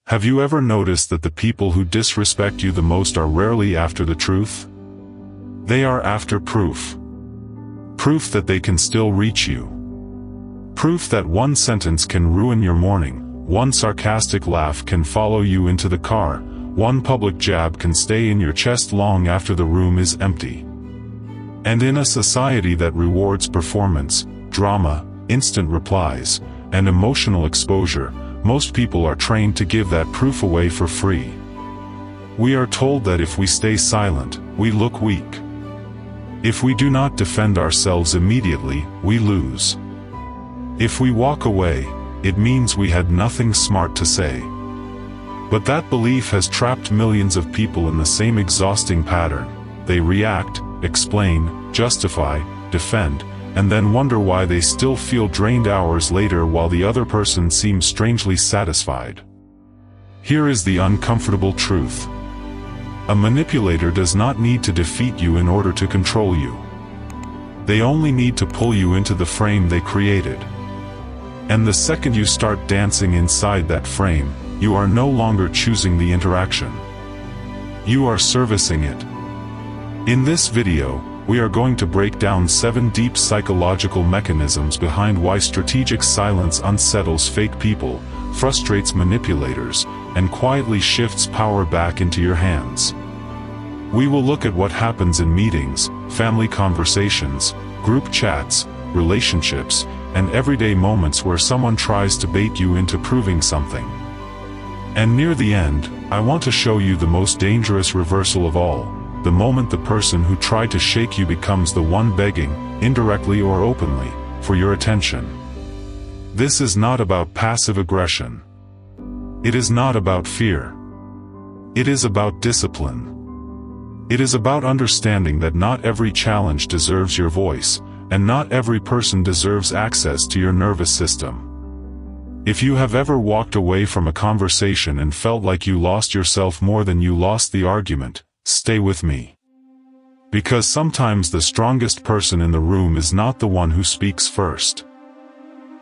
Have you ever noticed that the people who disrespect you the most are rarely after the truth? They are after proof. Proof that they can still reach you. Proof that one sentence can ruin your morning, one sarcastic laugh can follow you into the car, one public jab can stay in your chest long after the room is empty. And in a society that rewards performance, drama, instant replies, and emotional exposure, most people are trained to give that proof away for free. We are told that if we stay silent, we look weak. If we do not defend ourselves immediately, we lose. If we walk away, it means we had nothing smart to say. But that belief has trapped millions of people in the same exhausting pattern. They react, explain, justify, defend, and then wonder why they still feel drained hours later while the other person seems strangely satisfied. Here is the uncomfortable truth. A manipulator does not need to defeat you in order to control you. They only need to pull you into the frame they created. And the second you start dancing inside that frame, you are no longer choosing the interaction. You are servicing it. In this video, we are going to break down 7 deep psychological mechanisms behind why strategic silence unsettles fake people, frustrates manipulators, and quietly shifts power back into your hands. We will look at what happens in meetings, family conversations, group chats, relationships, and everyday moments where someone tries to bait you into proving something. And near the end, I want to show you the most dangerous reversal of all, the moment the person who tried to shake you becomes the one begging, indirectly or openly, for your attention. This is not about passive aggression. It is not about fear. It is about discipline. It is about understanding that not every challenge deserves your voice, and not every person deserves access to your nervous system. If you have ever walked away from a conversation and felt like you lost yourself more than you lost the argument, stay with me. Because sometimes the strongest person in the room is not the one who speaks first.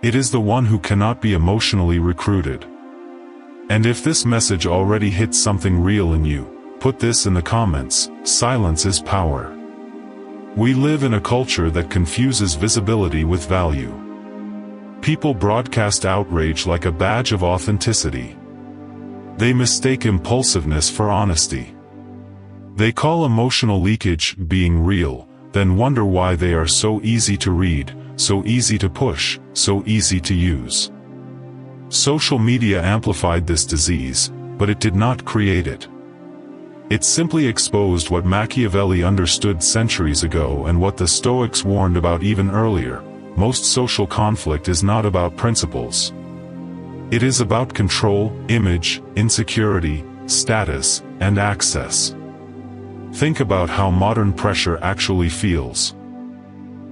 It is the one who cannot be emotionally recruited. And if this message already hits something real in you, put this in the comments: silence is power. We live in a culture that confuses visibility with value. People broadcast outrage like a badge of authenticity. They mistake impulsiveness for honesty. They call emotional leakage being real, then wonder why they are so easy to read, so easy to push, so easy to use. Social media amplified this disease, but it did not create it. It simply exposed what Machiavelli understood centuries ago and what the Stoics warned about even earlier. Most social conflict is not about principles. It is about control, image, insecurity, status, and access. Think about how modern pressure actually feels.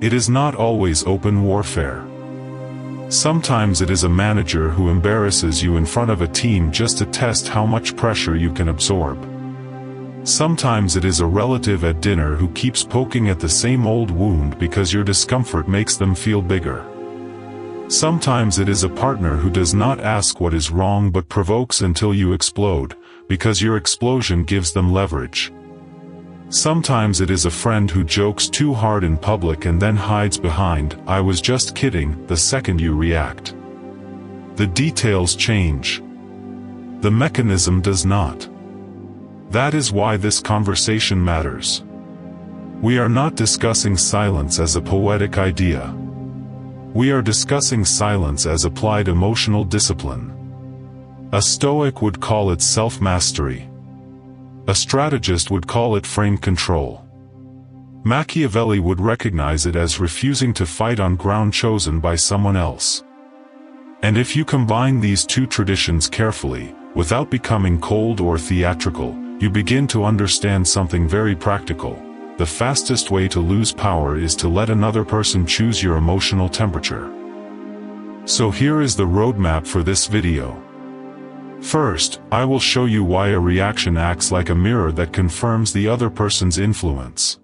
It is not always open warfare. Sometimes it is a manager who embarrasses you in front of a team just to test how much pressure you can absorb. Sometimes it is a relative at dinner who keeps poking at the same old wound because your discomfort makes them feel bigger. Sometimes it is a partner who does not ask what is wrong but provokes until you explode, because your explosion gives them leverage. Sometimes it is a friend who jokes too hard in public and then hides behind "I was just kidding" the second you react. The details change. The mechanism does not. That is why this conversation matters. We are not discussing silence as a poetic idea. We are discussing silence as applied emotional discipline. A Stoic would call it self-mastery. A strategist would call it frame control. Machiavelli would recognize it as refusing to fight on ground chosen by someone else. And if you combine these two traditions carefully, without becoming cold or theatrical, you begin to understand something very practical. The fastest way to lose power is to let another person choose your emotional temperature. So here is the roadmap for this video. First, I will show you why a reaction acts like a mirror that confirms the other person's influence.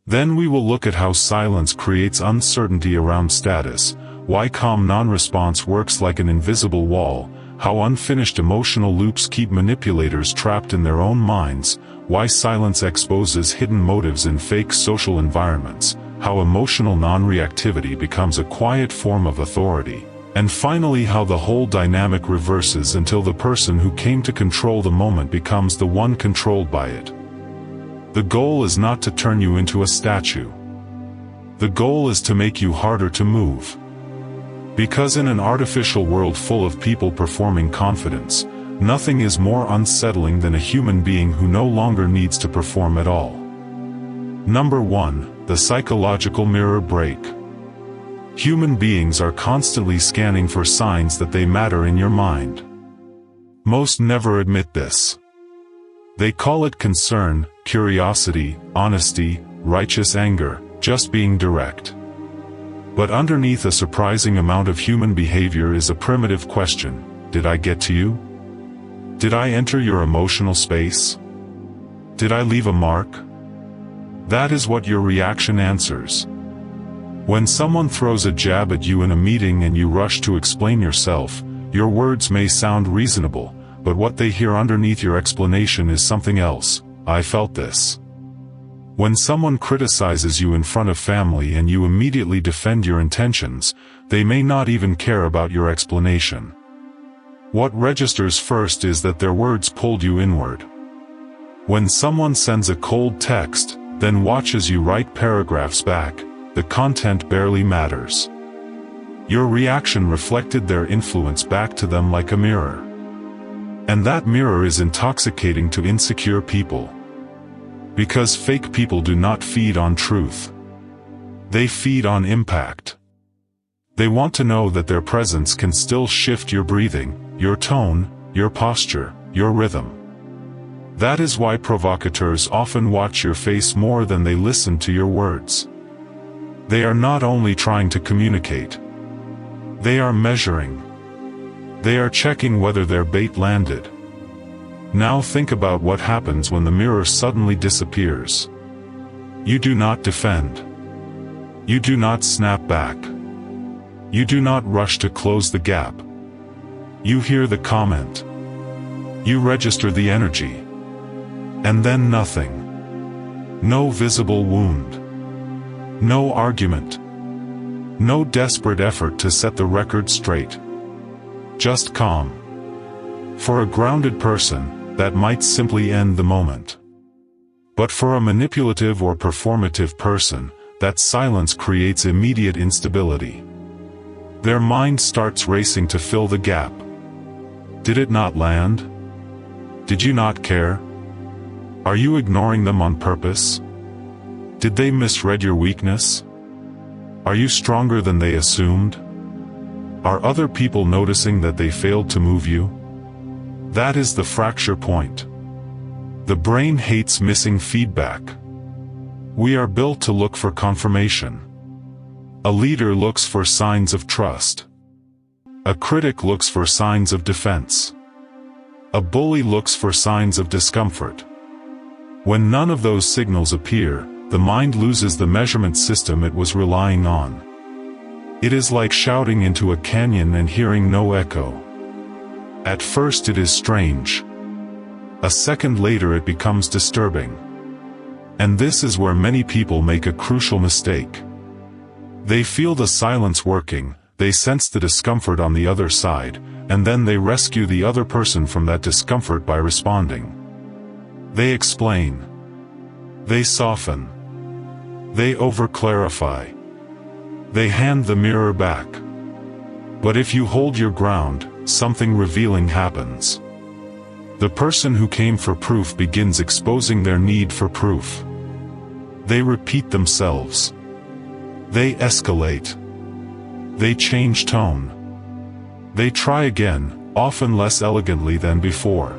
Then we will look at how silence creates uncertainty around status, why calm non-response works like an invisible wall, how unfinished emotional loops keep manipulators trapped in their own minds, why silence exposes hidden motives in fake social environments, how emotional non-reactivity becomes a quiet form of authority, and finally how the whole dynamic reverses until the person who came to control the moment becomes the one controlled by it. The goal is not to turn you into a statue. The goal is to make you harder to move. Because in an artificial world full of people performing confidence, nothing is more unsettling than a human being who no longer needs to perform at all. Number 1. The psychological mirror break. Human beings are constantly scanning for signs that they matter in your mind. Most never admit this. They call it concern, curiosity, honesty, righteous anger, just being direct. But underneath a surprising amount of human behavior is a primitive question: did I get to you? Did I enter your emotional space? Did I leave a mark? That is what your reaction answers. When someone throws a jab at you in a meeting and you rush to explain yourself, your words may sound reasonable, but what they hear underneath your explanation is something else. I felt this. When someone criticizes you in front of family and you immediately defend your intentions, they may not even care about your explanation. What registers first is that their words pulled you inward. When someone sends a cold text, then watches you write paragraphs back, the content barely matters. Your reaction reflected their influence back to them like a mirror. And that mirror is intoxicating to insecure people. Because fake people do not feed on truth. They feed on impact. They want to know that their presence can still shift your breathing, your tone, your posture, your rhythm. That is why provocateurs often watch your face more than they listen to your words. They are not only trying to communicate. They are measuring. They are checking whether their bait landed. Now think about what happens when the mirror suddenly disappears. You do not defend. You do not snap back. You do not rush to close the gap. You hear the comment. You register the energy. And then nothing. No visible wound. No argument. No desperate effort to set the record straight. Just calm. For a grounded person, that might simply end the moment. But for a manipulative or performative person, that silence creates immediate instability. Their mind starts racing to fill the gap. Did it not land? Did you not care? Are you ignoring them on purpose? Did they misread your weakness? Are you stronger than they assumed? Are other people noticing that they failed to move you? That is the fracture point. The brain hates missing feedback. We are built to look for confirmation. A leader looks for signs of trust. A critic looks for signs of defense. A bully looks for signs of discomfort. When none of those signals appear, the mind loses the measurement system it was relying on. It is like shouting into a canyon and hearing no echo. At first it is strange. A second later it becomes disturbing. And this is where many people make a crucial mistake. They feel the silence working, they sense the discomfort on the other side, and then they rescue the other person from that discomfort by responding. They explain. They soften. They over-clarify. They hand the mirror back. But if you hold your ground, something revealing happens. The person who came for proof begins exposing their need for proof. They repeat themselves. They escalate. They change tone. They try again, often less elegantly than before.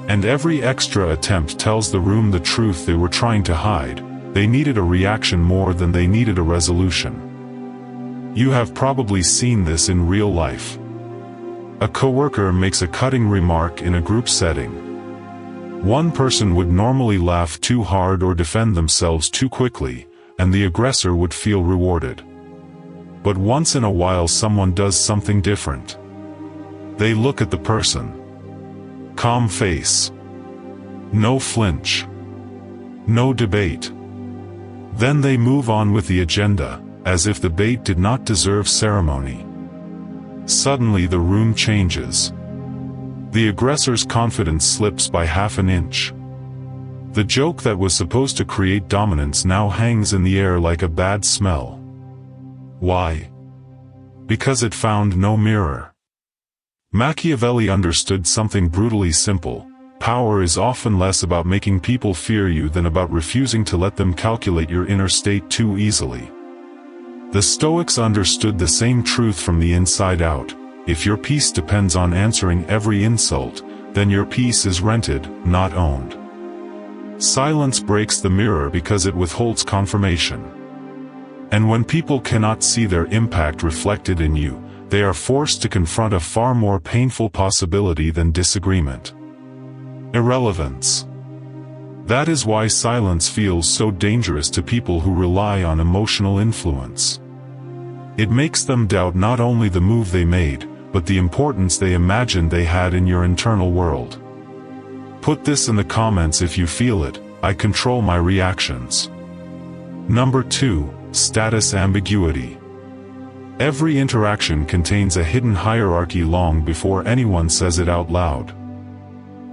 And every extra attempt tells the room the truth they were trying to hide. They needed a reaction more than they needed a resolution. You have probably seen this in real life. A coworker makes a cutting remark in a group setting. One person would normally laugh too hard or defend themselves too quickly, and the aggressor would feel rewarded. But once in a while someone does something different. They look at the person. Calm face. No flinch. No debate. Then they move on with the agenda, as if the bait did not deserve ceremony. Suddenly the room changes. The aggressor's confidence slips by half an inch. The joke that was supposed to create dominance now hangs in the air like a bad smell. Why? Because it found no mirror. Machiavelli understood something brutally simple. Power is often less about making people fear you than about refusing to let them calculate your inner state too easily. The Stoics understood the same truth from the inside out. If your peace depends on answering every insult, then your peace is rented, not owned. Silence breaks the mirror because it withholds confirmation. And when people cannot see their impact reflected in you, they are forced to confront a far more painful possibility than disagreement. Irrelevance. That is why silence feels so dangerous to people who rely on emotional influence. It makes them doubt not only the move they made, but the importance they imagined they had in your internal world. Put this in the comments if you feel it. I control my reactions. Number 2, status ambiguity. Every interaction contains a hidden hierarchy long before anyone says it out loud.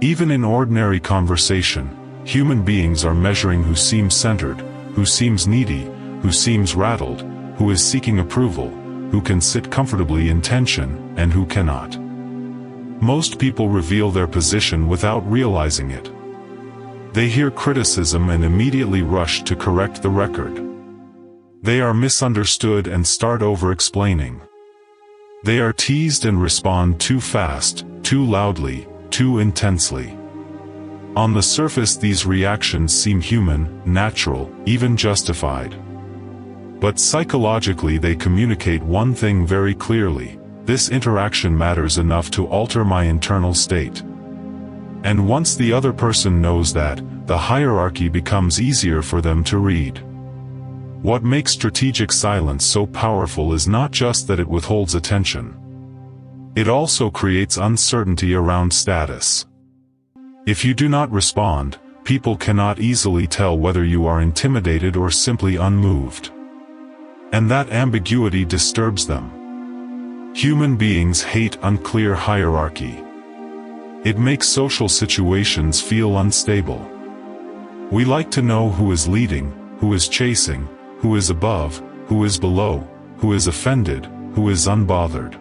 Even in ordinary conversation, human beings are measuring who seems centered, who seems needy, who seems rattled, who is seeking approval, who can sit comfortably in tension, and who cannot. Most people reveal their position without realizing it. They hear criticism and immediately rush to correct the record. They are misunderstood and start over-explaining. They are teased and respond too fast, too loudly, too intensely. On the surface these reactions seem human, natural, even justified. But psychologically they communicate one thing very clearly: this interaction matters enough to alter my internal state. And once the other person knows that, the hierarchy becomes easier for them to read. What makes strategic silence so powerful is not just that it withholds attention. It also creates uncertainty around status. If you do not respond, people cannot easily tell whether you are intimidated or simply unmoved. And that ambiguity disturbs them. Human beings hate unclear hierarchy. It makes social situations feel unstable. We like to know who is leading, who is chasing, who is above, who is below, who is offended, who is unbothered.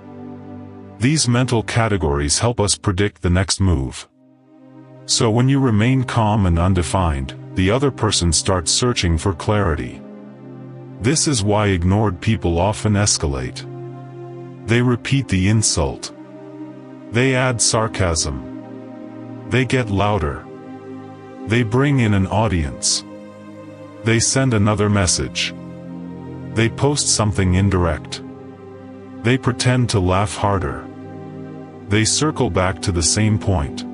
These mental categories help us predict the next move. So when you remain calm and undefined, the other person starts searching for clarity. This is why ignored people often escalate. They repeat the insult. They add sarcasm. They get louder. They bring in an audience. They send another message. They post something indirect. They pretend to laugh harder. They circle back to the same point.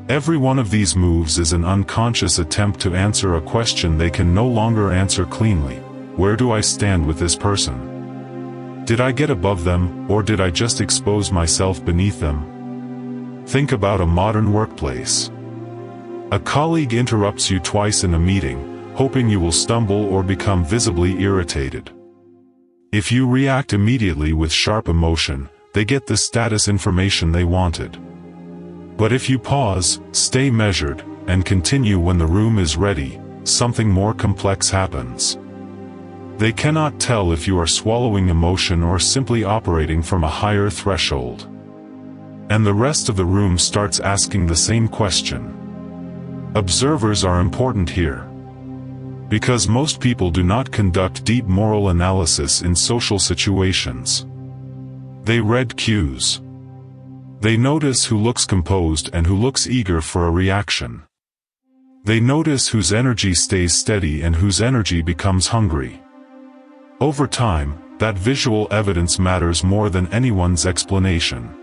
Every one of these moves is an unconscious attempt to answer a question they can no longer answer cleanly. Where do I stand with this person? Did I get above them, or did I just expose myself beneath them? Think about a modern workplace. A colleague interrupts you twice in a meeting, hoping you will stumble or become visibly irritated. If you react immediately with sharp emotion, they get the status information they wanted. But if you pause, stay measured, and continue when the room is ready, something more complex happens. They cannot tell if you are swallowing emotion or simply operating from a higher threshold. And the rest of the room starts asking the same question. Observers are important here. Because most people do not conduct deep moral analysis in social situations. They read cues. They notice who looks composed and who looks eager for a reaction. They notice whose energy stays steady and whose energy becomes hungry. Over time, that visual evidence matters more than anyone's explanation.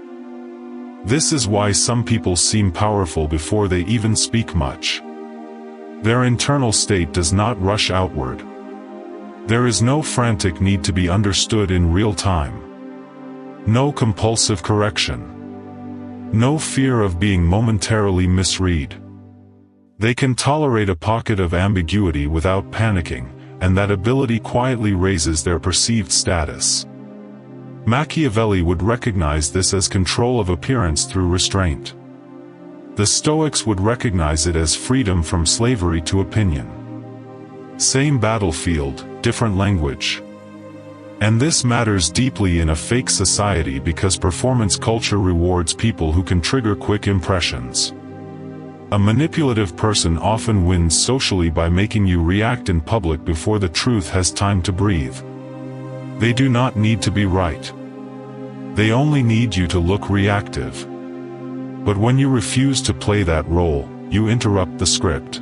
This is why some people seem powerful before they even speak much. Their internal state does not rush outward. There is no frantic need to be understood in real time. No compulsive correction. No fear of being momentarily misread. They can tolerate a pocket of ambiguity without panicking, and that ability quietly raises their perceived status. Machiavelli would recognize this as control of appearance through restraint. The Stoics would recognize it as freedom from slavery to opinion. Same battlefield, different language. And this matters deeply in a fake society because performance culture rewards people who can trigger quick impressions. A manipulative person often wins socially by making you react in public before the truth has time to breathe. They do not need to be right. They only need you to look reactive. But when you refuse to play that role, you interrupt the script.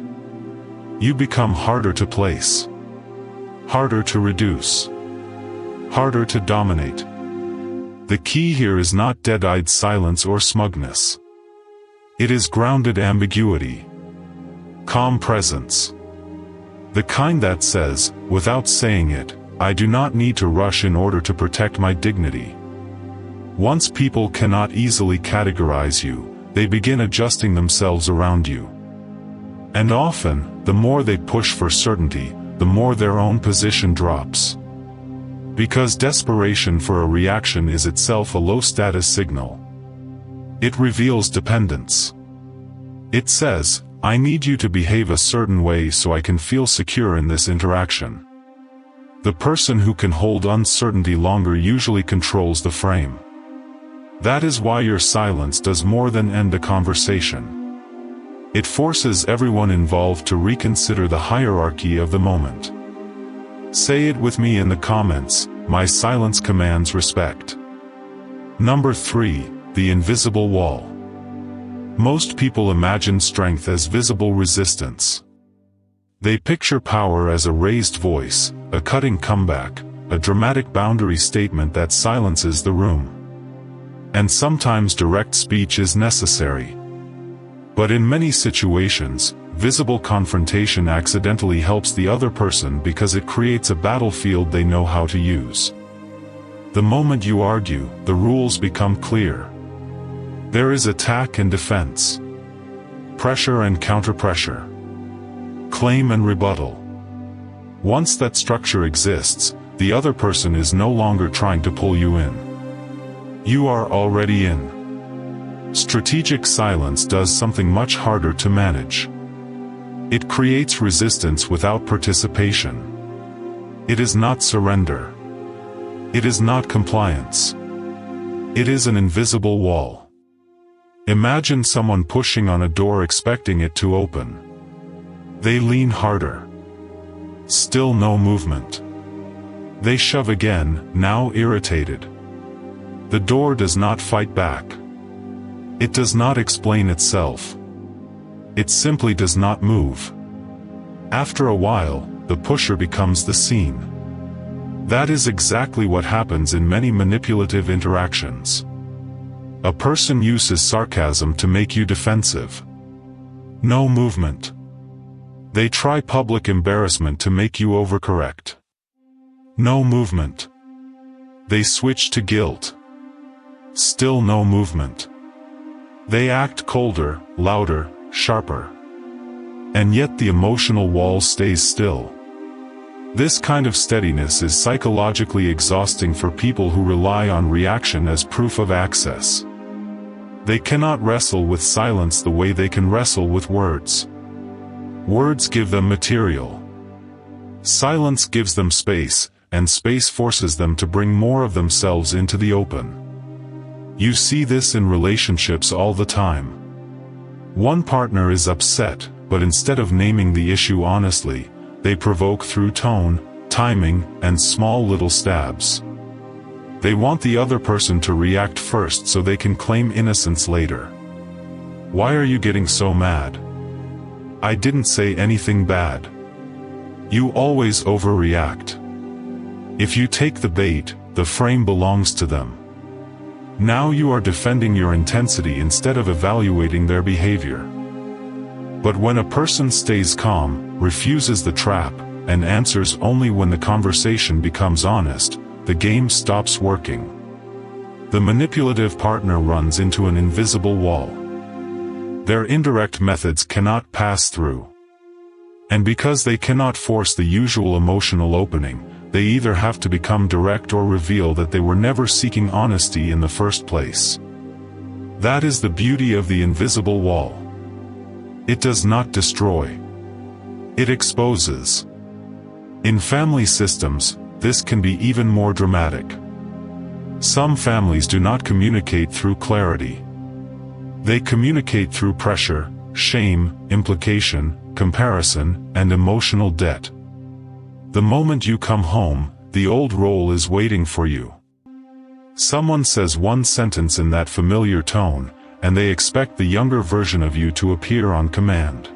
You become harder to place. Harder to reduce. Harder to dominate. The key here is not dead-eyed silence or smugness. It is grounded ambiguity. Calm presence. The kind that says, without saying it, I do not need to rush in order to protect my dignity. Once people cannot easily categorize you, they begin adjusting themselves around you. And often, the more they push for certainty, the more their own position drops. Because desperation for a reaction is itself a low-status signal. It reveals dependence. It says, I need you to behave a certain way so I can feel secure in this interaction. The person who can hold uncertainty longer usually controls the frame. That is why your silence does more than end a conversation. It forces everyone involved to reconsider the hierarchy of the moment. Say it with me in the comments, my silence commands respect. Number 3, the invisible wall. Most people imagine strength as visible resistance. They picture power as a raised voice, a cutting comeback, a dramatic boundary statement that silences the room. And sometimes direct speech is necessary. But in many situations, visible confrontation accidentally helps the other person because it creates a battlefield they know how to use. The moment you argue, the rules become clear. There is attack and defense. Pressure and counterpressure. Claim and rebuttal. Once that structure exists, the other person is no longer trying to pull you in. You are already in. Strategic silence does something much harder to manage. It creates resistance without participation. It is not surrender. It is not compliance. It is an invisible wall. Imagine someone pushing on a door expecting it to open. They lean harder. Still no movement. They shove again, now irritated. The door does not fight back. It does not explain itself. It simply does not move. After a while, the pusher becomes the scene. That is exactly what happens in many manipulative interactions. A person uses sarcasm to make you defensive. No movement. They try public embarrassment to make you overcorrect. No movement. They switch to guilt. Still no movement. They act colder, louder, sharper. And yet the emotional wall stays still. This kind of steadiness is psychologically exhausting for people who rely on reaction as proof of access. They cannot wrestle with silence the way they can wrestle with words. Words give them material. Silence gives them space, and space forces them to bring more of themselves into the open. You see this in relationships all the time. One partner is upset, but instead of naming the issue honestly, they provoke through tone, timing, and small little stabs. They want the other person to react first so they can claim innocence later. Why are you getting so mad? I didn't say anything bad. You always overreact. If you take the bait, the frame belongs to them. Now you are defending your intensity instead of evaluating their behavior. But when a person stays calm, refuses the trap, and answers only when the conversation becomes honest, the game stops working. the manipulative partner runs into an invisible wall. Their indirect methods cannot pass through. And because they cannot force the usual emotional opening, they either have to become direct or reveal that they were never seeking honesty in the first place. That is the beauty of the invisible wall. It does not destroy. It exposes. In family systems, this can be even more dramatic. Some families do not communicate through clarity. They communicate through pressure, shame, implication, comparison, and emotional debt. The moment you come home, the old role is waiting for you. Someone says one sentence in that familiar tone, and they expect the younger version of you to appear on command.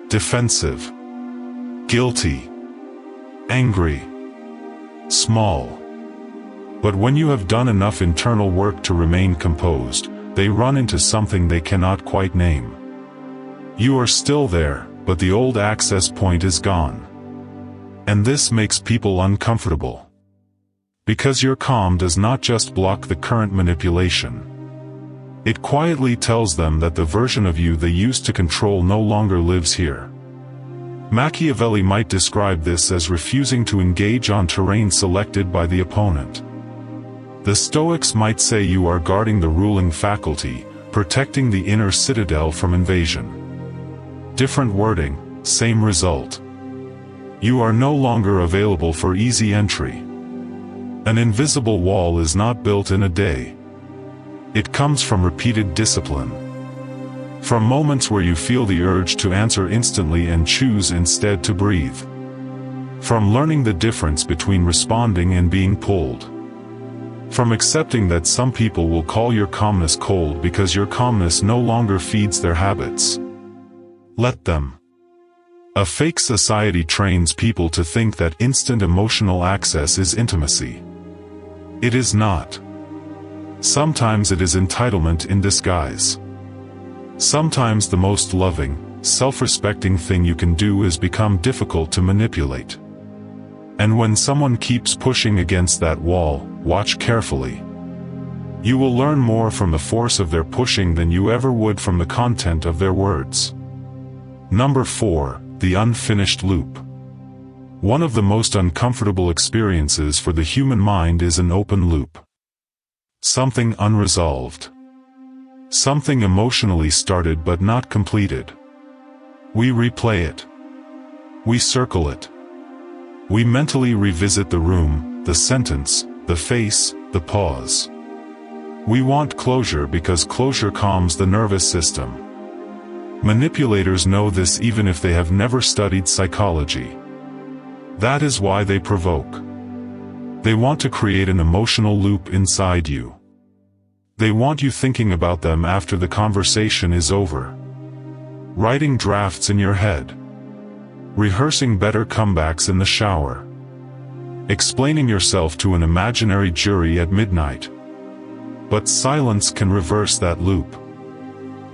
Defensive. Guilty. Angry. Small. But when you have done enough internal work to remain composed, they run into something they cannot quite name. You are still there, but the old access point is gone. And this makes people uncomfortable. Because your calm does not just block the current manipulation. It quietly tells them that the version of you they used to control no longer lives here. Machiavelli might describe this as refusing to engage on terrain selected by the opponent. The Stoics might say you are guarding the ruling faculty, protecting the inner citadel from invasion. Different wording, same result. You are no longer available for easy entry. An invisible wall is not built in a day. It comes from repeated discipline. From moments where you feel the urge to answer instantly and choose instead to breathe. From learning the difference between responding and being pulled. From accepting that some people will call your calmness cold because your calmness no longer feeds their habits. Let them. A fake society trains people to think that instant emotional access is intimacy. It is not. Sometimes it is entitlement in disguise. Sometimes the most loving, self-respecting thing you can do is become difficult to manipulate. And when someone keeps pushing against that wall, watch carefully. You will learn more from the force of their pushing than you ever would from the content of their words. Number 4, the unfinished loop. One of the most uncomfortable experiences for the human mind is an open loop. Something unresolved. Something emotionally started but not completed. We replay it. We circle it. We mentally revisit the room, the sentence, the face, the pause. We want closure because closure calms the nervous system. Manipulators know this even if they have never studied psychology. That is why they provoke. They want to create an emotional loop inside you. They want you thinking about them after the conversation is over. Writing drafts in your head. Rehearsing better comebacks in the shower. Explaining yourself to an imaginary jury at midnight. But silence can reverse that loop.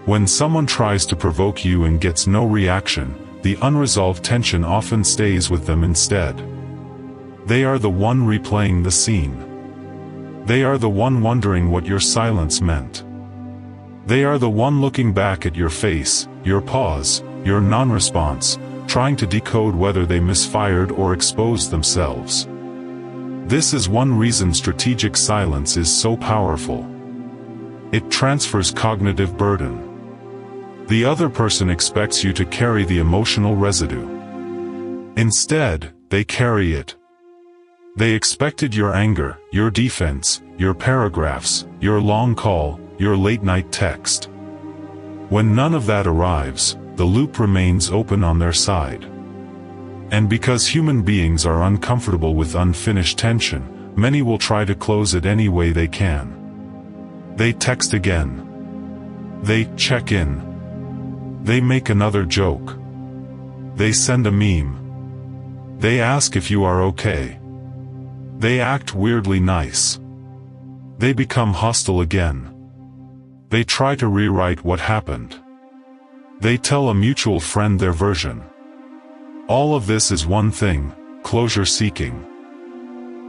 When someone tries to provoke you and gets no reaction, the unresolved tension often stays with them instead. They are the one replaying the scene. They are the one wondering what your silence meant. They are the one looking back at your face, your pause, your non-response, trying to decode whether they misfired or exposed themselves. This is one reason strategic silence is so powerful. It transfers cognitive burden. The other person expects you to carry the emotional residue. Instead, they carry it. They expected your anger, your defense, your paragraphs, your long call, your late-night text. When none of that arrives, the loop remains open on their side. And because human beings are uncomfortable with unfinished tension, many will try to close it any way they can. They text again. They check in. They make another joke. They send a meme. They ask if you are okay. They act weirdly nice. They become hostile again. They try to rewrite what happened. They tell a mutual friend their version. All of this is one thing: closure seeking.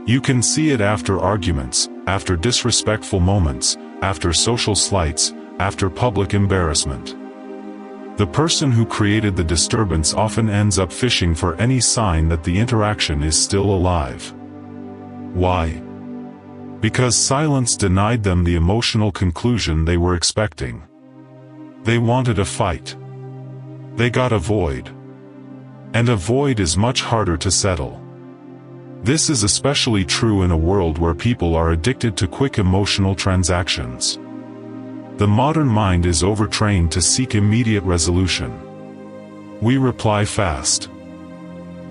You can see it after arguments, after disrespectful moments, after social slights, after public embarrassment. The person who created the disturbance often ends up fishing for any sign that the interaction is still alive. Why? Because silence denied them the emotional conclusion they were expecting. They wanted a fight. They got a void. And a void is much harder to settle. This is especially true in a world where people are addicted to quick emotional transactions. The modern mind is overtrained to seek immediate resolution. We reply fast.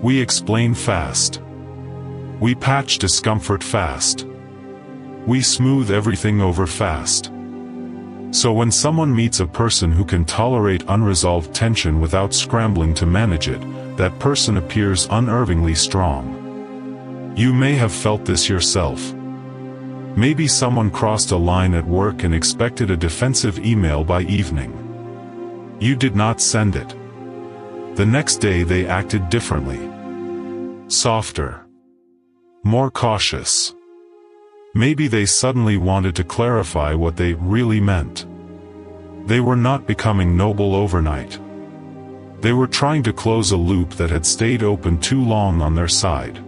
We explain fast. We patch discomfort fast. We smooth everything over fast. So when someone meets a person who can tolerate unresolved tension without scrambling to manage it, that person appears unnervingly strong. You may have felt this yourself. Maybe someone crossed a line at work and expected a defensive email by evening. You did not send it. The next day they acted differently. Softer. More cautious. Maybe they suddenly wanted to clarify what they really meant. They were not becoming noble overnight. They were trying to close a loop that had stayed open too long on their side.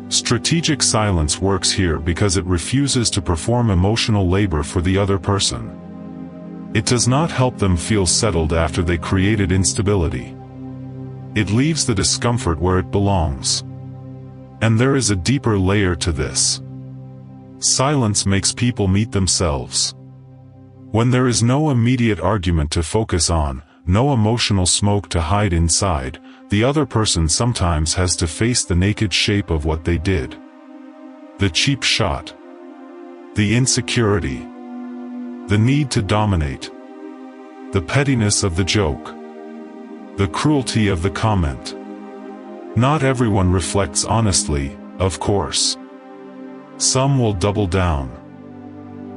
Strategic silence works here because it refuses to perform emotional labor for the other person. It does not help them feel settled after they created instability. It leaves the discomfort where it belongs. And there is a deeper layer to this. Silence makes people meet themselves. When there is no immediate argument to focus on, no emotional smoke to hide inside, the other person sometimes has to face the naked shape of what they did. The cheap shot. The insecurity. The need to dominate. The pettiness of the joke. The cruelty of the comment. Not everyone reflects honestly, of course. Some will double down.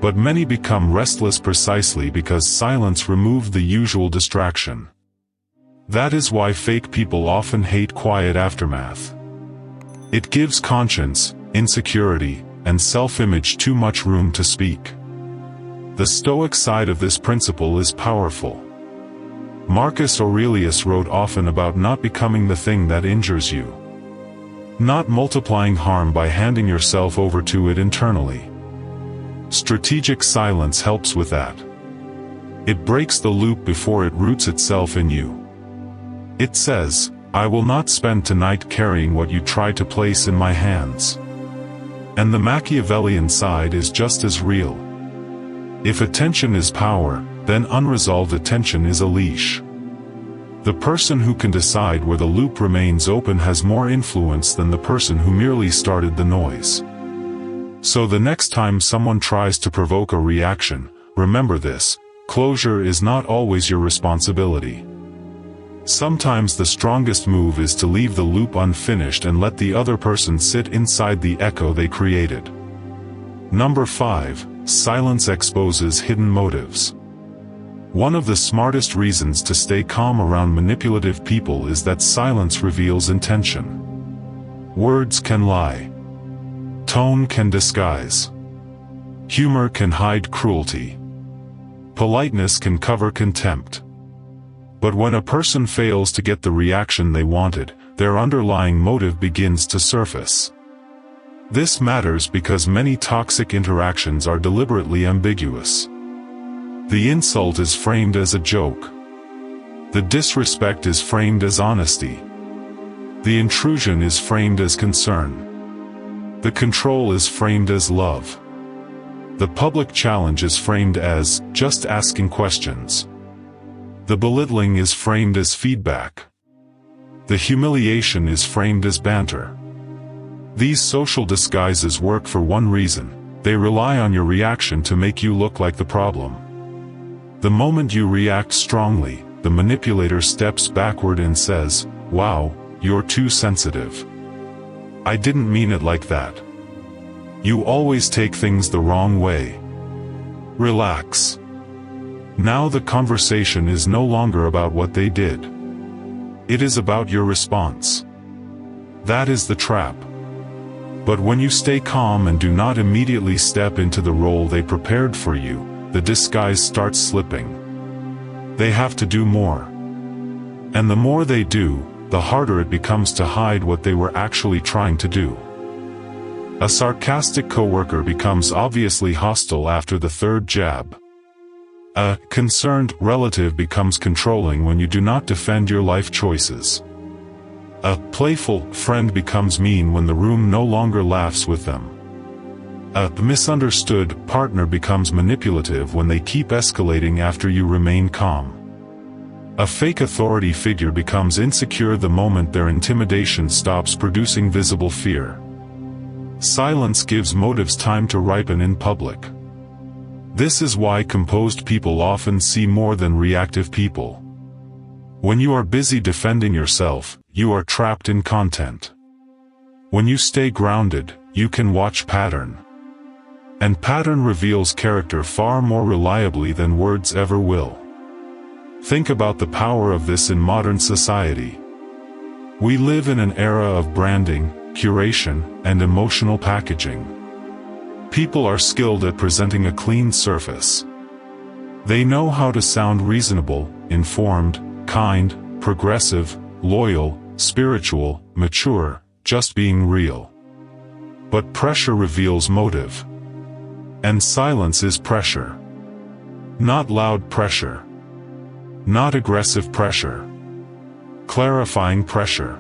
But many become restless precisely because silence removed the usual distraction. That is why fake people often hate quiet aftermath. It gives conscience, insecurity, and self-image too much room to speak. The Stoic side of this principle is powerful. Marcus Aurelius wrote often about not becoming the thing that injures you. Not multiplying harm by handing yourself over to it internally. Strategic silence helps with that. It breaks the loop before it roots itself in you. It says, I will not spend tonight carrying what you try to place in my hands. And the Machiavellian side is just as real. If attention is power, then unresolved attention is a leash. The person who can decide where the loop remains open has more influence than the person who merely started the noise. So the next time someone tries to provoke a reaction, remember this: closure is not always your responsibility. Sometimes the strongest move is to leave the loop unfinished and let the other person sit inside the echo they created. Number 5, silence exposes hidden motives. One of the smartest reasons to stay calm around manipulative people is that silence reveals intention. Words can lie. Tone can disguise. Humor can hide cruelty. Politeness can cover contempt. But when a person fails to get the reaction they wanted, their underlying motive begins to surface. This matters because many toxic interactions are deliberately ambiguous. The insult is framed as a joke. The disrespect is framed as honesty. The intrusion is framed as concern. The control is framed as love. The public challenge is framed as just asking questions. The belittling is framed as feedback. The humiliation is framed as banter. These social disguises work for one reason: they rely on your reaction to make you look like the problem. The moment you react strongly, the manipulator steps backward and says, "Wow, you're too sensitive. I didn't mean it like that. You always take things the wrong way. Relax." Now the conversation is no longer about what they did. It is about your response. That is the trap. But when you stay calm and do not immediately step into the role they prepared for you, the disguise starts slipping. They have to do more. And the more they do, the harder it becomes to hide what they were actually trying to do. A sarcastic coworker becomes obviously hostile after the third jab. A concerned relative becomes controlling when you do not defend your life choices. A playful friend becomes mean when the room no longer laughs with them. A misunderstood partner becomes manipulative when they keep escalating after you remain calm. A fake authority figure becomes insecure the moment their intimidation stops producing visible fear. Silence gives motives time to ripen in public. This is why composed people often see more than reactive people. When you are busy defending yourself, you are trapped in content. When you stay grounded, you can watch pattern. And pattern reveals character far more reliably than words ever will. Think about the power of this in modern society. We live in an era of branding, curation, and emotional packaging. People are skilled at presenting a clean surface. They know how to sound reasonable, informed, kind, progressive, loyal, spiritual, mature, just being real. But pressure reveals motive. And silence is pressure. Not loud pressure. Not aggressive pressure. Clarifying pressure.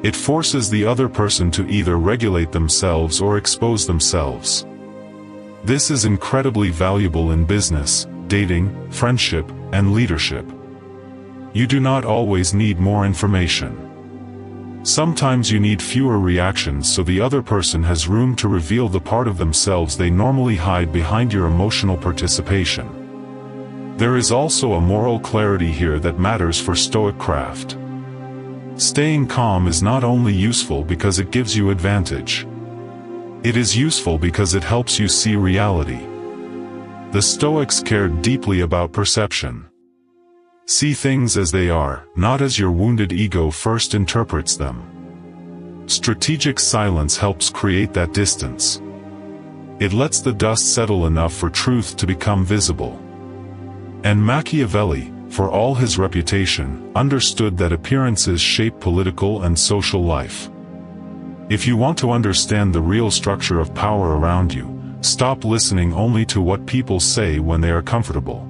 It forces the other person to either regulate themselves or expose themselves. This is incredibly valuable in business, dating, friendship, and leadership. You do not always need more information. Sometimes you need fewer reactions so the other person has room to reveal the part of themselves they normally hide behind your emotional participation. There is also a moral clarity here that matters for StoicCraft. Staying calm is not only useful because it gives you advantage. It is useful because it helps you see reality. The Stoics cared deeply about perception. See things as they are, not as your wounded ego first interprets them. Strategic silence helps create that distance. It lets the dust settle enough for truth to become visible. And Machiavelli, for all his reputation, understood that appearances shape political and social life. If you want to understand the real structure of power around you, stop listening only to what people say when they are comfortable.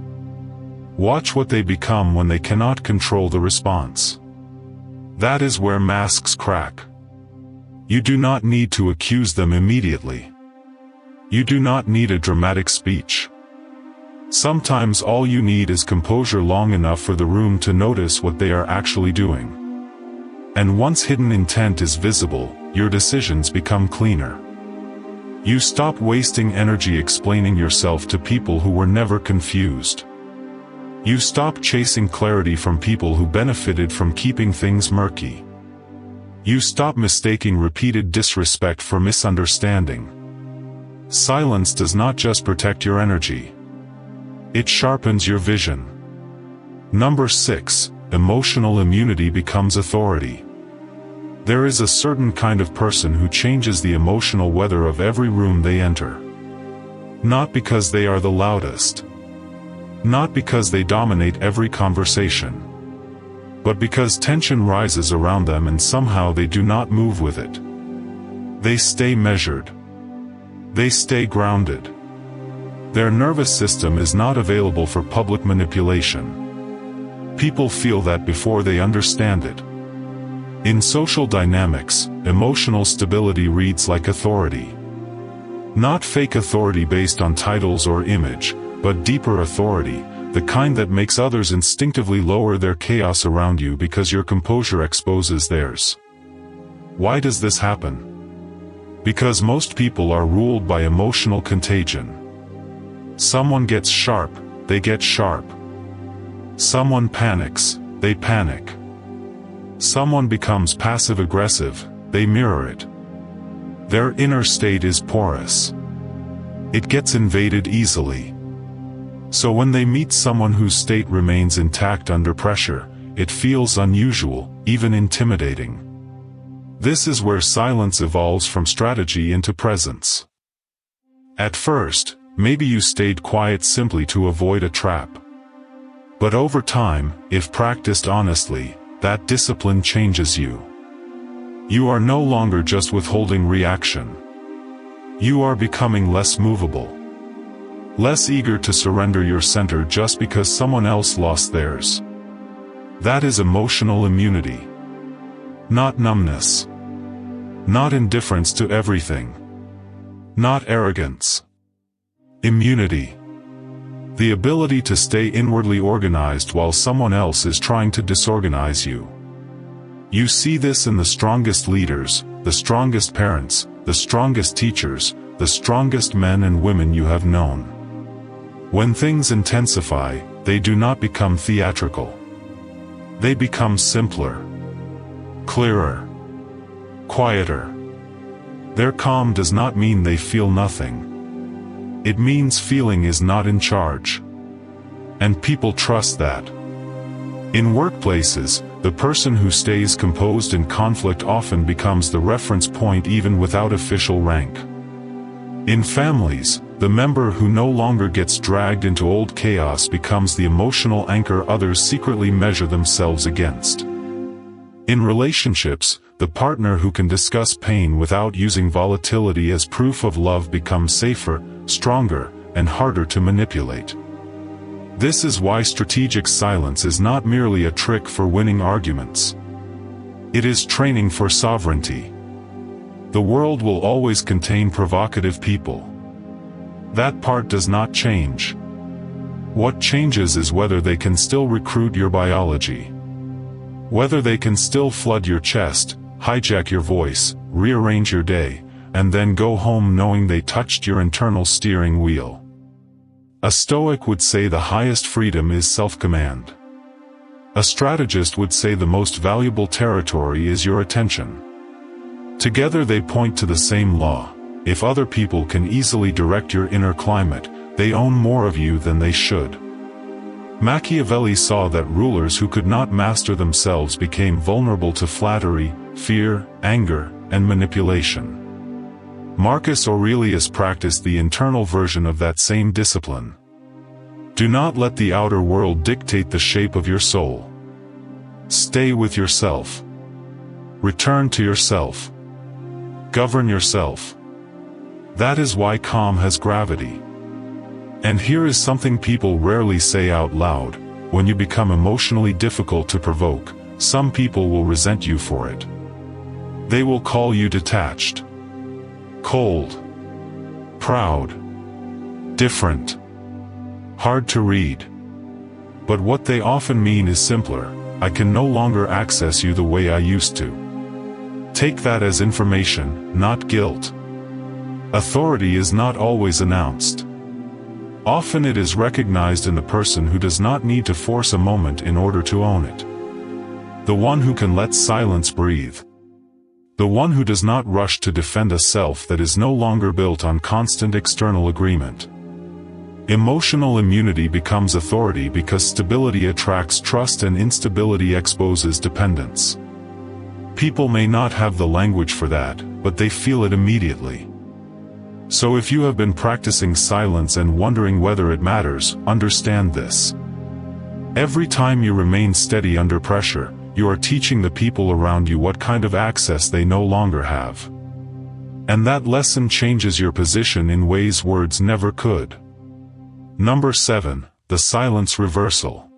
Watch what they become when they cannot control the response. That is where masks crack. You do not need to accuse them immediately. You do not need a dramatic speech. Sometimes all you need is composure long enough for the room to notice what they are actually doing. And once hidden intent is visible, your decisions become cleaner. You stop wasting energy explaining yourself to people who were never confused. You stop chasing clarity from people who benefited from keeping things murky. You stop mistaking repeated disrespect for misunderstanding. Silence does not just protect your energy. It sharpens your vision. Number 6, emotional immunity becomes authority. There is a certain kind of person who changes the emotional weather of every room they enter. Not because they are the loudest. Not because they dominate every conversation. But because tension rises around them and somehow they do not move with it. They stay measured. They stay grounded. Their nervous system is not available for public manipulation. People feel that before they understand it. In social dynamics, emotional stability reads like authority. Not fake authority based on titles or image, but deeper authority, the kind that makes others instinctively lower their chaos around you because your composure exposes theirs. Why does this happen? Because most people are ruled by emotional contagion. Someone gets sharp, they get sharp. Someone panics, they panic. Someone becomes passive-aggressive, they mirror it. Their inner state is porous. It gets invaded easily. So when they meet someone whose state remains intact under pressure, it feels unusual, even intimidating. This is where silence evolves from strategy into presence. At first, maybe you stayed quiet simply to avoid a trap. But over time, if practiced honestly, that discipline changes you. You are no longer just withholding reaction. You are becoming less movable. Less eager to surrender your center just because someone else lost theirs. That is emotional immunity. Not numbness. Not indifference to everything. Not arrogance. Immunity. The ability to stay inwardly organized while someone else is trying to disorganize you. You see this in the strongest leaders, the strongest parents, the strongest teachers, the strongest men and women you have known. When things intensify, they do not become theatrical. They become simpler, clearer, quieter. Their calm does not mean they feel nothing. It means feeling is not in charge. And people trust that. In workplaces, the person who stays composed in conflict often becomes the reference point even without official rank. In families, the member who no longer gets dragged into old chaos becomes the emotional anchor others secretly measure themselves against. In relationships, the partner who can discuss pain without using volatility as proof of love becomes safer, stronger, and harder to manipulate. This is why strategic silence is not merely a trick for winning arguments. It is training for sovereignty. The world will always contain provocative people. That part does not change. What changes is whether they can still recruit your biology. Whether they can still flood your chest, hijack your voice, rearrange your day, and then go home knowing they touched your internal steering wheel. A Stoic would say the highest freedom is self-command. A strategist would say the most valuable territory is your attention. Together they point to the same law. If other people can easily direct your inner climate, they own more of you than they should. Machiavelli saw that rulers who could not master themselves became vulnerable to flattery, fear, anger, and manipulation. Marcus Aurelius practiced the internal version of that same discipline. Do not let the outer world dictate the shape of your soul. Stay with yourself. Return to yourself. Govern yourself. That is why calm has gravity. And here is something people rarely say out loud: when you become emotionally difficult to provoke, some people will resent you for it. They will call you detached, cold, proud, different, hard to read. But what they often mean is simpler: I can no longer access you the way I used to. Take that as information, not guilt. Authority is not always announced. Often it is recognized in the person who does not need to force a moment in order to own it. The one who can let silence breathe. The one who does not rush to defend a self that is no longer built on constant external agreement. Emotional immunity becomes authority because stability attracts trust and instability exposes dependence. People may not have the language for that, but they feel it immediately. So if you have been practicing silence and wondering whether it matters, understand this. Every time you remain steady under pressure, you are teaching the people around you what kind of access they no longer have. And that lesson changes your position in ways words never could. Number 7, the silence reversal.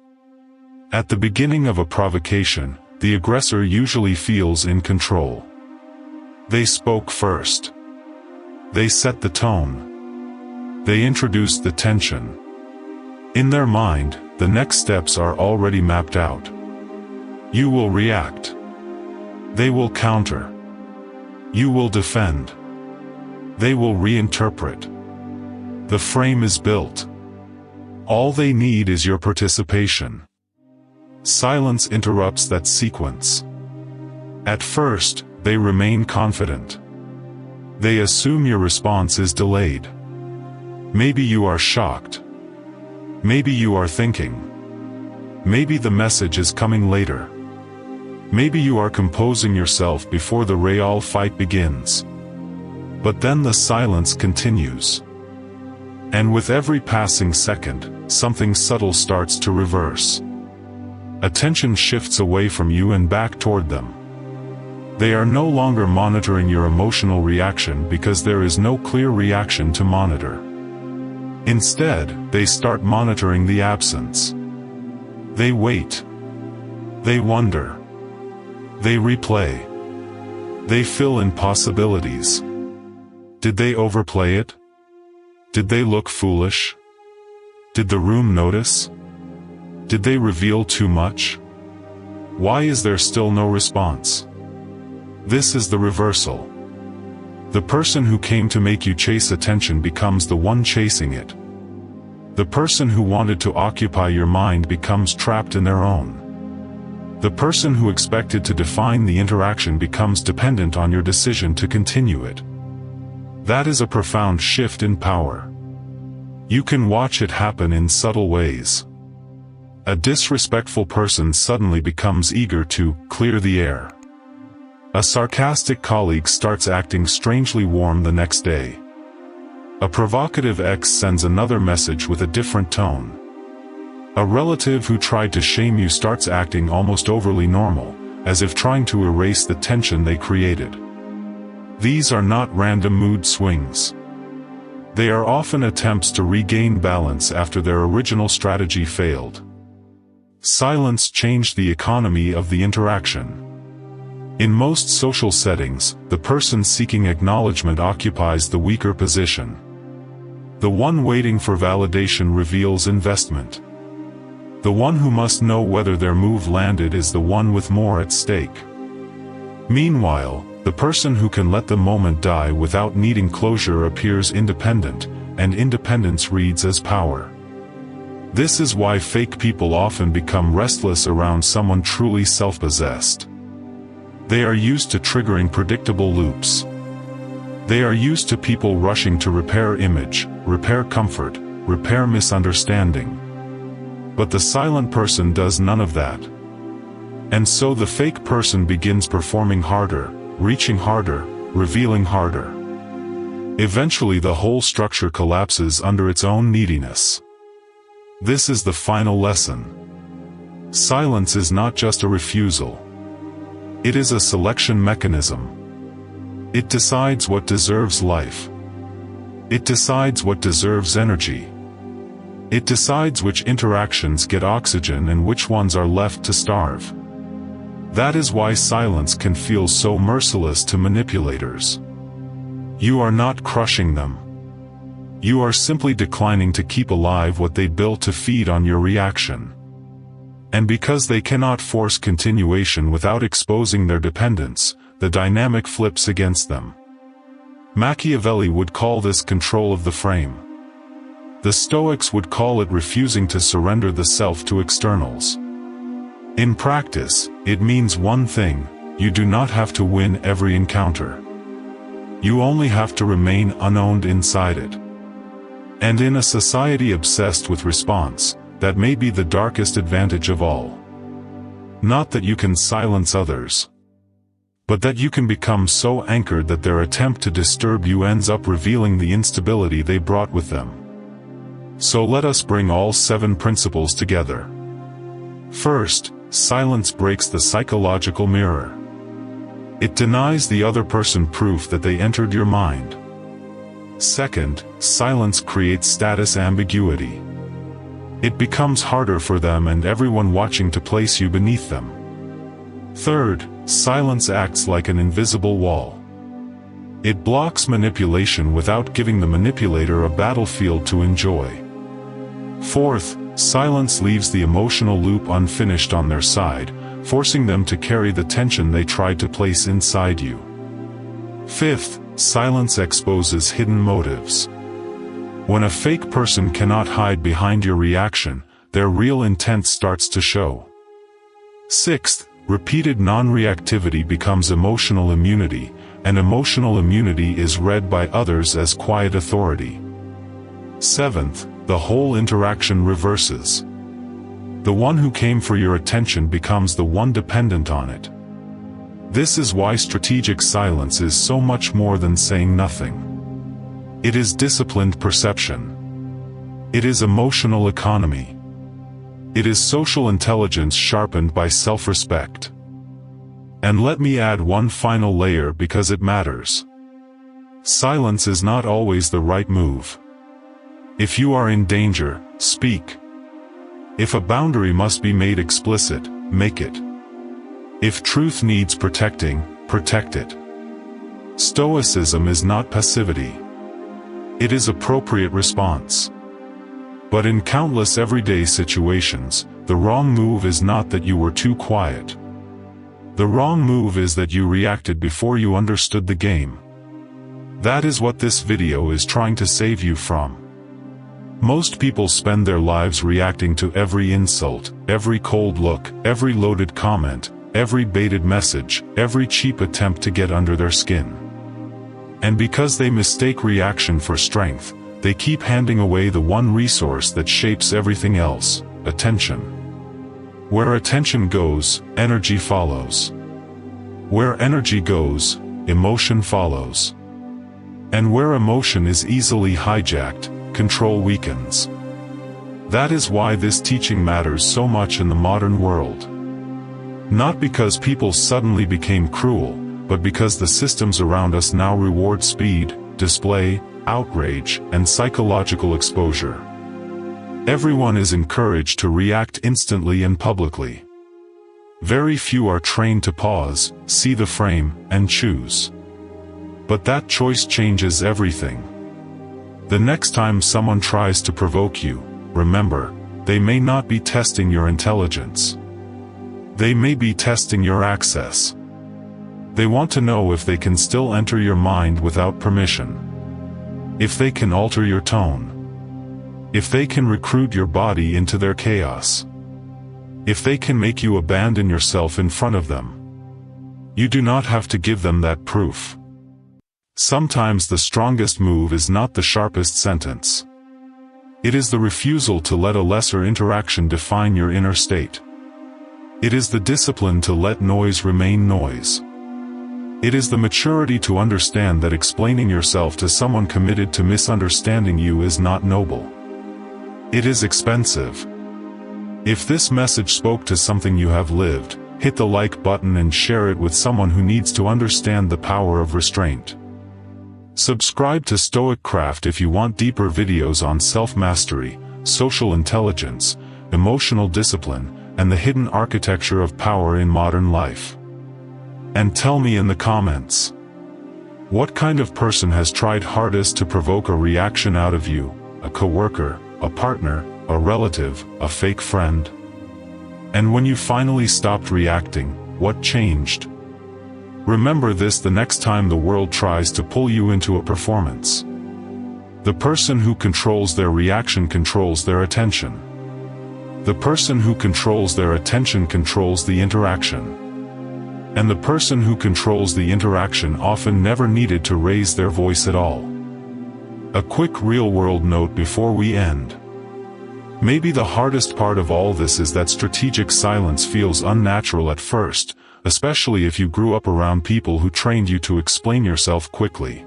At the beginning of a provocation, the aggressor usually feels in control. They spoke first. They set the tone. They introduced the tension. In their mind, the next steps are already mapped out. You will react. They will counter. You will defend. They will reinterpret. The frame is built. All they need is your participation. Silence interrupts that sequence. At first, they remain confident. They assume your response is delayed. Maybe you are shocked. Maybe you are thinking. Maybe the message is coming later. Maybe you are composing yourself before the real fight begins. But then the silence continues. And with every passing second, something subtle starts to reverse. Attention shifts away from you and back toward them. They are no longer monitoring your emotional reaction because there is no clear reaction to monitor. Instead, they start monitoring the absence. They wait. They wonder. They replay. They fill in possibilities. Did they overplay it? Did they look foolish? Did the room notice? Did they reveal too much? Why is there still no response? This is the reversal. The person who came to make you chase attention becomes the one chasing it. The person who wanted to occupy your mind becomes trapped in their own. The person who expected to define the interaction becomes dependent on your decision to continue it. That is a profound shift in power. You can watch it happen in subtle ways. A disrespectful person suddenly becomes eager to clear the air. A sarcastic colleague starts acting strangely warm the next day. A provocative ex sends another message with a different tone. A relative who tried to shame you starts acting almost overly normal, as if trying to erase the tension they created. These are not random mood swings. They are often attempts to regain balance after their original strategy failed. Silence changed the economy of the interaction. In most social settings, the person seeking acknowledgement occupies the weaker position. The one waiting for validation reveals investment. The one who must know whether their move landed is the one with more at stake. Meanwhile, the person who can let the moment die without needing closure appears independent, and independence reads as power. This is why fake people often become restless around someone truly self-possessed. They are used to triggering predictable loops. They are used to people rushing to repair image, repair comfort, repair misunderstanding. But the silent person does none of that. And so the fake person begins performing harder, reaching harder, revealing harder. Eventually the whole structure collapses under its own neediness. This is the final lesson. Silence is not just a refusal. It is a selection mechanism. It decides what deserves life. It decides what deserves energy. It decides which interactions get oxygen and which ones are left to starve. That is why silence can feel so merciless to manipulators. You are not crushing them. You are simply declining to keep alive what they built to feed on your reaction. And because they cannot force continuation without exposing their dependence, the dynamic flips against them. Machiavelli would call this control of the frame. The Stoics would call it refusing to surrender the self to externals. In practice, it means one thing: you do not have to win every encounter. You only have to remain unowned inside it. And in a society obsessed with response, that may be the darkest advantage of all. Not that you can silence others, but that you can become so anchored that their attempt to disturb you ends up revealing the instability they brought with them. So let us bring all 7 principles together. First, silence breaks the psychological mirror. It denies the other person proof that they entered your mind. Second, silence creates status ambiguity. It becomes harder for them and everyone watching to place you beneath them. Third, silence acts like an invisible wall. It blocks manipulation without giving the manipulator a battlefield to enjoy. Fourth, silence leaves the emotional loop unfinished on their side, forcing them to carry the tension they tried to place inside you. Fifth, silence exposes hidden motives. When a fake person cannot hide behind your reaction, their real intent starts to show. Sixth, repeated non-reactivity becomes emotional immunity, and emotional immunity is read by others as quiet authority. Seventh, the whole interaction reverses. The one who came for your attention becomes the one dependent on it. This is why strategic silence is so much more than saying nothing. It is disciplined perception. It is emotional economy. It is social intelligence sharpened by self-respect. And let me add one final layer because it matters. Silence is not always the right move. If you are in danger, speak. If a boundary must be made explicit, make it. If truth needs protecting, protect it. Stoicism is not passivity. It is appropriate response. But in countless everyday situations, the wrong move is not that you were too quiet. The wrong move is that you reacted before you understood the game. That is what this video is trying to save you from. Most people spend their lives reacting to every insult, every cold look, every loaded comment, every baited message, every cheap attempt to get under their skin. And because they mistake reaction for strength, they keep handing away the one resource that shapes everything else: attention. Where attention goes, energy follows. Where energy goes, emotion follows. And where emotion is easily hijacked, control weakens. That is why this teaching matters so much in the modern world. Not because people suddenly became cruel, but because the systems around us now reward speed, display, outrage, and psychological exposure. Everyone is encouraged to react instantly and publicly. Very few are trained to pause, see the frame, and choose. But that choice changes everything. The next time someone tries to provoke you, remember, they may not be testing your intelligence. They may be testing your access. They want to know if they can still enter your mind without permission. If they can alter your tone. If they can recruit your body into their chaos. If they can make you abandon yourself in front of them. You do not have to give them that proof. Sometimes the strongest move is not the sharpest sentence. It is the refusal to let a lesser interaction define your inner state. It is the discipline to let noise remain noise. It is the maturity to understand that explaining yourself to someone committed to misunderstanding you is not noble. It is expensive. If this message spoke to something you have lived, hit the like button and share it with someone who needs to understand the power of restraint. Subscribe to StoicCraft if you want deeper videos on self-mastery, social intelligence, emotional discipline, and the hidden architecture of power in modern life. And tell me in the comments, what kind of person has tried hardest to provoke a reaction out of you? A coworker, a partner, a relative, a fake friend? And when you finally stopped reacting, what changed? Remember this the next time the world tries to pull you into a performance. The person who controls their reaction controls their attention. The person who controls their attention controls the interaction. And the person who controls the interaction often never needed to raise their voice at all. A quick real-world note before we end. Maybe the hardest part of all this is that strategic silence feels unnatural at first, especially if you grew up around people who trained you to explain yourself quickly.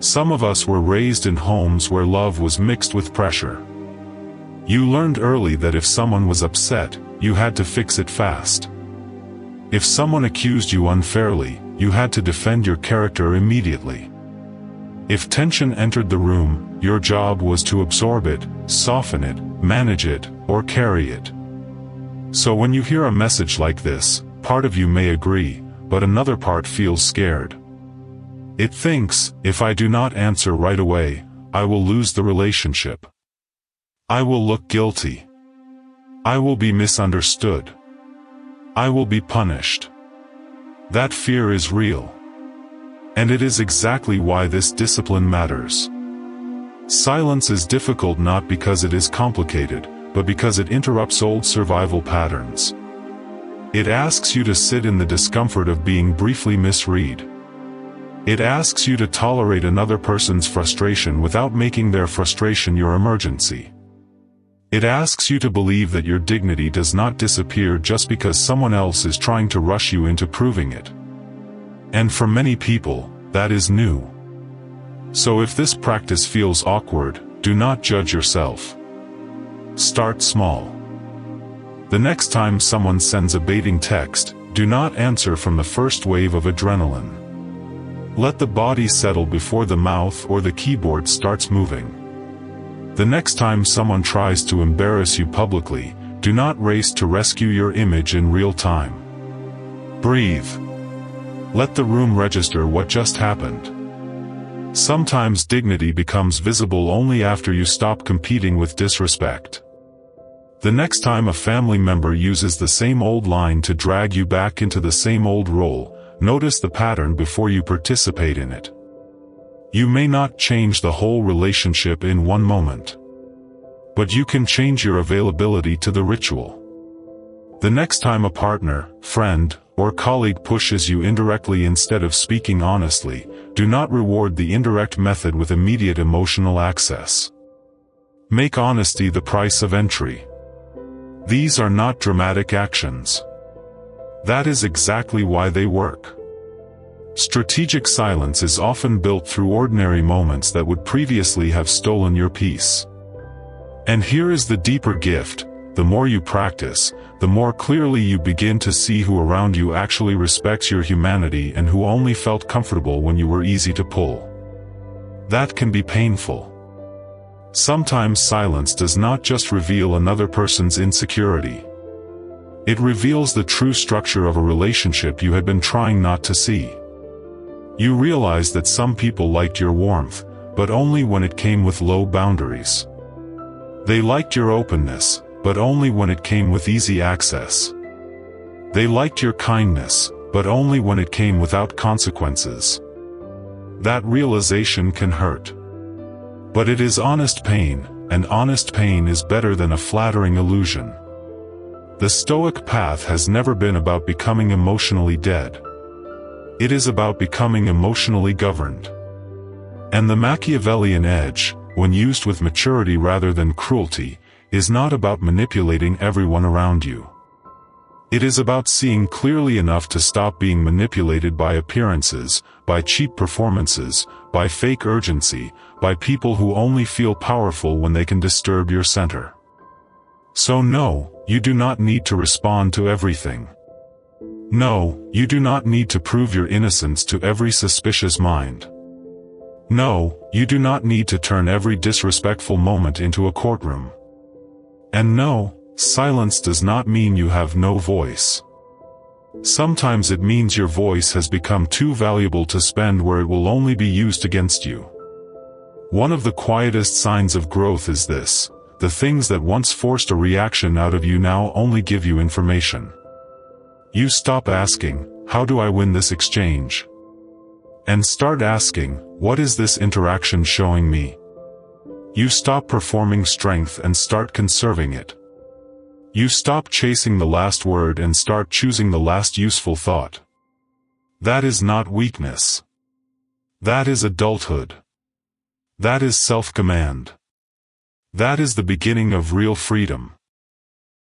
Some of us were raised in homes where love was mixed with pressure. You learned early that if someone was upset, you had to fix it fast. If someone accused you unfairly, you had to defend your character immediately. If tension entered the room, your job was to absorb it, soften it, manage it, or carry it. So when you hear a message like this, part of you may agree, but another part feels scared. It thinks, if I do not answer right away, I will lose the relationship. I will look guilty. I will be misunderstood. I will be punished. That fear is real. And it is exactly why this discipline matters. Silence is difficult not because it is complicated, but because it interrupts old survival patterns. It asks you to sit in the discomfort of being briefly misread. It asks you to tolerate another person's frustration without making their frustration your emergency. It asks you to believe that your dignity does not disappear just because someone else is trying to rush you into proving it. And for many people, that is new. So if this practice feels awkward, do not judge yourself. Start small. The next time someone sends a baiting text, do not answer from the first wave of adrenaline. Let the body settle before the mouth or the keyboard starts moving. The next time someone tries to embarrass you publicly, do not race to rescue your image in real time. Breathe. Let the room register what just happened. Sometimes dignity becomes visible only after you stop competing with disrespect. The next time a family member uses the same old line to drag you back into the same old role, notice the pattern before you participate in it. You may not change the whole relationship in one moment, but you can change your availability to the ritual. The next time a partner, friend, or colleague pushes you indirectly instead of speaking honestly, do not reward the indirect method with immediate emotional access. Make honesty the price of entry. These are not dramatic actions. That is exactly why they work. Strategic silence is often built through ordinary moments that would previously have stolen your peace. And here is the deeper gift: the more you practice, the more clearly you begin to see who around you actually respects your humanity and who only felt comfortable when you were easy to pull. That can be painful. Sometimes silence does not just reveal another person's insecurity. It reveals the true structure of a relationship you had been trying not to see. You realize that some people liked your warmth, but only when it came with low boundaries. They liked your openness, but only when it came with easy access. They liked your kindness, but only when it came without consequences. That realization can hurt. But it is honest pain, and honest pain is better than a flattering illusion. The Stoic path has never been about becoming emotionally dead. It is about becoming emotionally governed. And the Machiavellian edge, when used with maturity rather than cruelty, is not about manipulating everyone around you. It is about seeing clearly enough to stop being manipulated by appearances, by cheap performances, by fake urgency, by people who only feel powerful when they can disturb your center. So no, you do not need to respond to everything. No, you do not need to prove your innocence to every suspicious mind. No, you do not need to turn every disrespectful moment into a courtroom. And no, silence does not mean you have no voice. Sometimes it means your voice has become too valuable to spend where it will only be used against you. One of the quietest signs of growth is this: the things that once forced a reaction out of you now only give you information. You stop asking, "How do I win this exchange?" and start asking, "What is this interaction showing me?" You stop performing strength and start conserving it. You stop chasing the last word and start choosing the last useful thought. That is not weakness. That is adulthood. That is self-command. That is the beginning of real freedom.